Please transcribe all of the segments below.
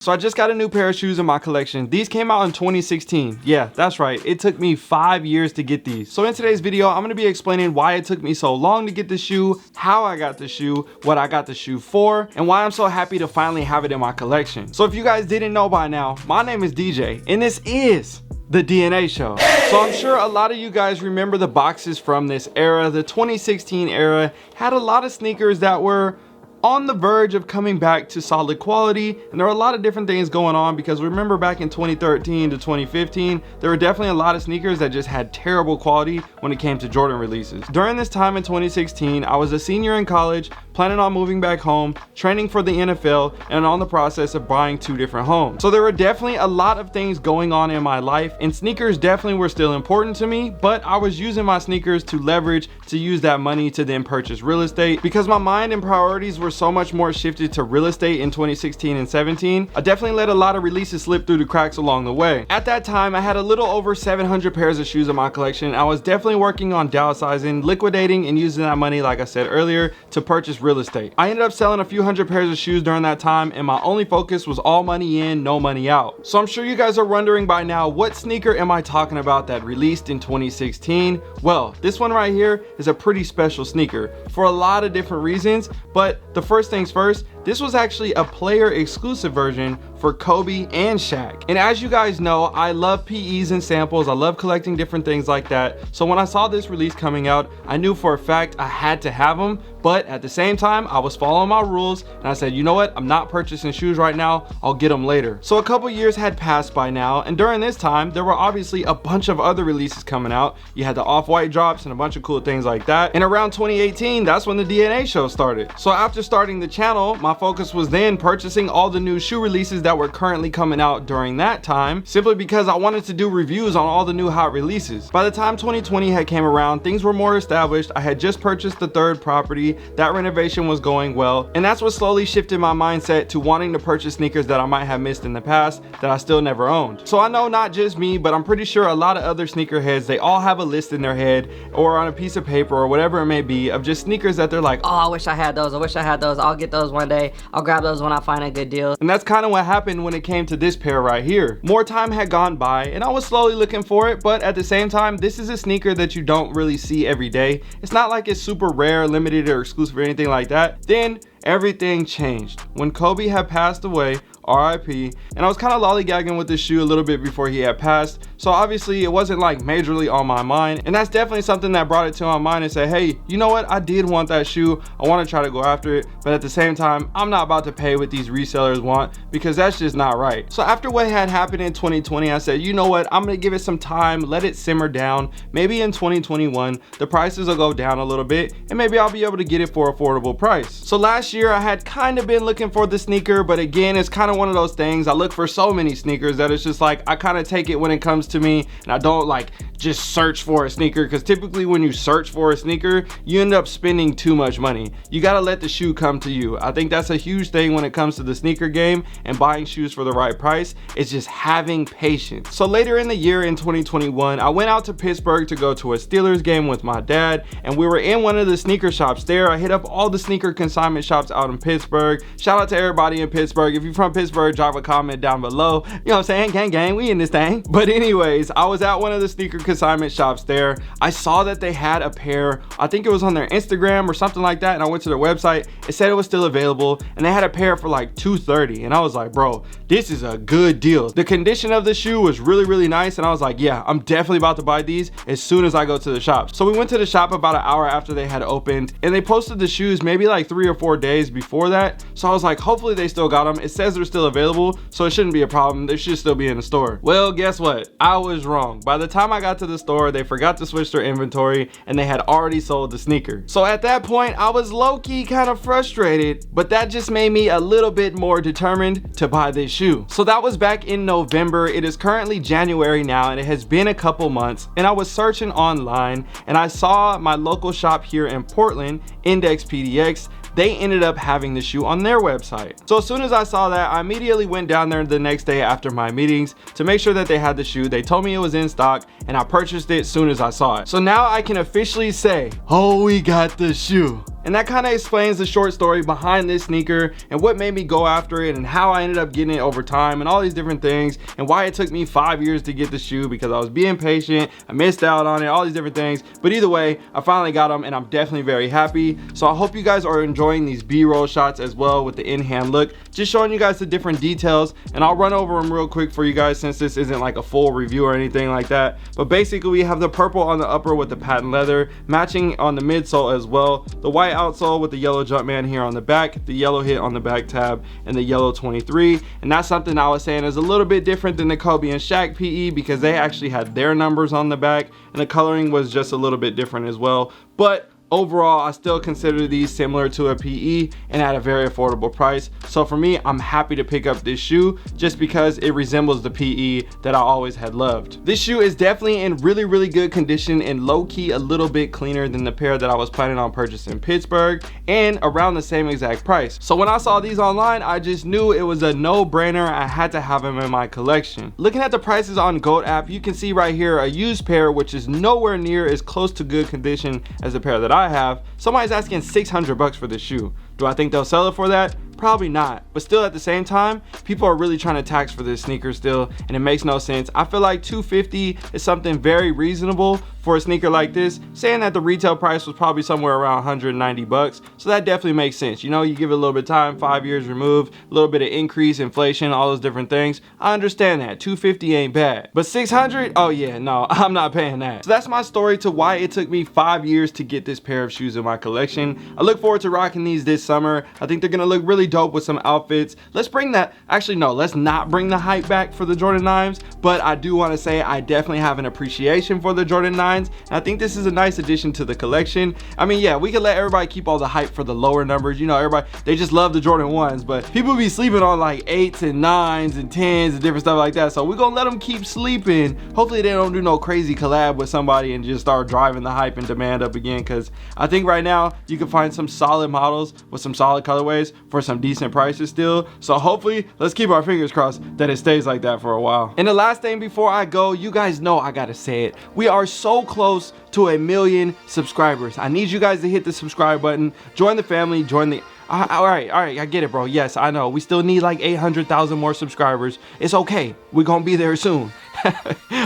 So I just got a new pair of shoes in my collection. These came out in 2016. Yeah, that's right. It took me 5 years to get these. So in today's video, I'm gonna be explaining why it took me so long to get the shoe, how I got the shoe, what I got the shoe for, and why I'm so happy to finally have it in my collection. So if you guys didn't know by now, my name is DJ, and this is the DNA show. So I'm sure a lot of you guys remember the boxes from this era. The 2016 era had a lot of sneakers that were on the verge of coming back to solid quality, and there were a lot of different things going on because remember back in 2013 to 2015 there were definitely a lot of sneakers that just had terrible quality when it came to Jordan releases. During this time in 2016, I was a senior in college, planning on moving back home, training for the NFL, and on the process of buying 2 different homes. So there were definitely a lot of things going on in my life, and sneakers definitely were still important to me, but I was using my sneakers to leverage to use that money to then purchase real estate because my mind and priorities were so much more shifted to real estate in 2016 and 17. I definitely let a lot of releases slip through the cracks along the way. At that time, I had a little over 700 pairs of shoes in my collection. I was definitely working on downsizing, liquidating, and using that money, like I said earlier, to purchase real estate. I ended up selling a few hundred pairs of shoes during that time, and my only focus was all money in, no money out. So I'm sure you guys are wondering by now, what sneaker am I talking about that released in 2016? Well, this one right here is a pretty special sneaker for a lot of different reasons, but the first things first, this was actually a player exclusive version for Kobe and Shaq. And as you guys know, I love PEs and samples. I love collecting different things like that. So when I saw this release coming out, I knew for a fact I had to have them. But at the same time, I was following my rules and I said, you know what? I'm not purchasing shoes right now. I'll get them later. So a couple years had passed by now. And during this time, there were obviously a bunch of other releases coming out. You had the off-white drops and a bunch of cool things like that. And around 2018, that's when the DNA show started. So after starting the channel, my focus was then purchasing all the new shoe releases that were currently coming out during that time, simply because I wanted to do reviews on all the new hot releases. By the time 2020 had came around, things were more established. I had just purchased the 3rd property. That renovation was going well, and that's what slowly shifted my mindset to wanting to purchase sneakers that I might have missed in the past that I still never owned. So I know not just me, but I'm pretty sure a lot of other sneakerheads, they all have a list in their head or on a piece of paper or whatever it may be of just sneakers that they're like, oh, I wish I had those, I wish I had those, I'll get those one day, I'll grab those when I find a good deal. And that's kind of what happened when it came to this pair right here. More time had gone by and I was slowly looking for it, but at the same time, this is a sneaker that you don't really see every day. It's not like it's super rare, limited, or exclusive or anything like that. Then everything changed when Kobe had passed away, RIP, and I was kind of lollygagging with this shoe a little bit before he had passed, so obviously it wasn't like majorly on my mind, and that's definitely something that brought it to my mind and said, hey, you know what, I did want that shoe, I want to try to go after it, but at the same time, I'm not about to pay what these resellers want because that's just not right. So after what had happened in 2020, I said, you know what, I'm gonna give it some time, let it simmer down. Maybe in 2021 the prices will go down a little bit and maybe I'll be able to get it for affordable price. So last year I had kind of been looking for the sneaker, but again, it's kind of one of those things. I look for so many sneakers that it's just like I kind of take it when it comes to me, and I don't like just search for a sneaker, because typically when you search for a sneaker, you end up spending too much money. You got to let the shoe come to you. I think that's a huge thing when it comes to the sneaker game and buying shoes for the right price. It's just having patience. So later in the year in 2021, I went out to Pittsburgh to go to a Steelers game with my dad, and we were in one of the sneaker shops there. I hit up all the sneaker consignment shops out in Pittsburgh. Shout out to everybody in Pittsburgh. If you're from Pittsburgh, drop a comment down below. You know what I'm saying? Gang gang, we in this thing. But anyways, I was at one of the sneaker consignment shops there. I saw that they had a pair, I think it was on their Instagram or something like that, and I went to their website. It said it was still available, and they had a pair for like $230, and I was like, bro, this is a good deal. The condition of the shoe was really nice, and I was like, yeah, I'm definitely about to buy these as soon as I go to the shop. So we went to the shop about an hour after they had opened, and they posted the shoes maybe like 3 or 4 days before that. So I was like, hopefully they still got them. It says they're still available, so it shouldn't be a problem. They should still be in the store. Well, guess what? I was wrong. By the time I got to the store, they forgot to switch their inventory and they had already sold the sneaker. So at that point, I was low-key kind of frustrated, but that just made me a little bit more determined to buy this shoe. So that was back in November. It is currently January now, and it has been a couple months, and I was searching online and I saw my local shop here in Portland, Index PDX. They ended up having the shoe on their website. So as soon as I saw that, I immediately went down there the next day after my meetings to make sure that they had the shoe. They told me it was in stock, and I purchased it as soon as I saw it. So now I can officially say, oh, we got the shoe. And that kind of explains the short story behind this sneaker and what made me go after it and how I ended up getting it over time and all these different things and why it took me 5 years to get the shoe, because I was being patient, I missed out on it, all these different things. But either way, I finally got them and I'm definitely very happy. So I hope you guys are enjoying these B-roll shots as well with the in-hand look, just showing you guys the different details, and I'll run over them real quick for you guys since this isn't like a full review or anything like that. But basically we have the purple on the upper with the patent leather, matching on the midsole as well, the white outsole with the yellow Jumpman here on the back, the yellow hit on the back tab, and the yellow 23. And that's something I was saying is a little bit different than the Kobe and Shaq PE, because they actually had their numbers on the back and the coloring was just a little bit different as well. But overall, I still consider these similar to a PE and at a very affordable price. So for me, I'm happy to pick up this shoe just because it resembles the PE that I always had loved. This shoe is definitely in really good condition and low-key a little bit cleaner than the pair that I was planning on purchasing in Pittsburgh, and around the same exact price. So when I saw these online, I just knew it was a no-brainer. I had to have them in my collection. Looking at the prices on Goat app, you can see right here a used pair which is nowhere near as close to good condition as the pair that I have. Somebody's asking 600 bucks for this shoe. Do I think they'll sell it for that? Probably not, but still at the same time, people are really trying to tax for this sneaker still, and it makes no sense. I feel like $250 is something very reasonable for a sneaker like this, saying that the retail price was probably somewhere around 190 bucks. So that definitely makes sense. You know, you give it a little bit of time, 5 years removed, a little bit of increase, inflation, all those different things. I understand that. 250 ain't bad. But 600? Oh yeah, no, I'm not paying that. So that's my story to why it took me 5 years to get this pair of shoes in my collection. I look forward to rocking these this summer. I think they're gonna look really dope with some outfits. Let's bring that, actually no, let's not bring the hype back for the Jordan 9s, but I do want to say I definitely have an appreciation for the Jordan 9s, and I think this is a nice addition to the collection. I mean, yeah, we could let everybody keep all the hype for the lower numbers, you know, everybody, they just love the Jordan 1s, but people be sleeping on like 8s and 9s and 10s and different stuff like that, so we're gonna let them keep sleeping. Hopefully they don't do no crazy collab with somebody and just start driving the hype and demand up again, because I think right now you can find some solid models with some solid colorways for some decent prices still. So hopefully, let's keep our fingers crossed that it stays like that for a while. And the last thing before I go, you guys know I gotta say it, we are so close to 1 million subscribers. I need you guys to hit the subscribe button, join the family, join the all right, I get it, bro. Yes, I know we still need like 800,000 more subscribers. It's okay, we're gonna be there soon. All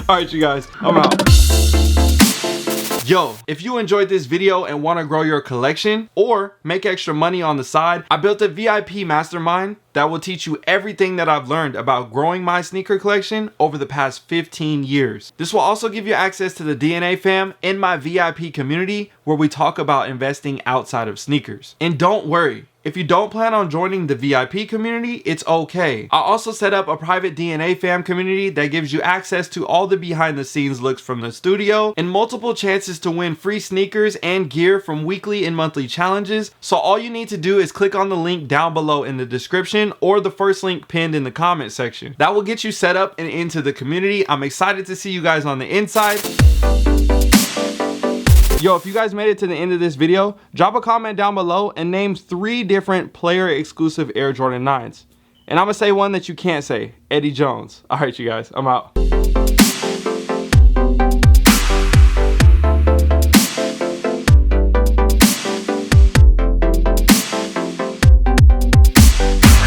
right, you guys, I'm out. Yo, if you enjoyed this video and want to grow your collection or make extra money on the side, I built a VIP mastermind that will teach you everything that I've learned about growing my sneaker collection over the past 15 years. This will also give you access to the DNA fam in my VIP community where we talk about investing outside of sneakers. And don't worry, if you don't plan on joining the VIP community, it's okay. I also set up a private DNA fam community that gives you access to all the behind the scenes looks from the studio and multiple chances to win free sneakers and gear from weekly and monthly challenges. So all you need to do is click on the link down below in the description or the first link pinned in the comment section. That will get you set up and into the community. I'm excited to see you guys on the inside. Yo, if you guys made it to the end of this video, drop a comment down below and name 3 different player exclusive Air Jordan 9s. And I'm gonna say one that you can't say, Eddie Jones. All right, you guys, I'm out.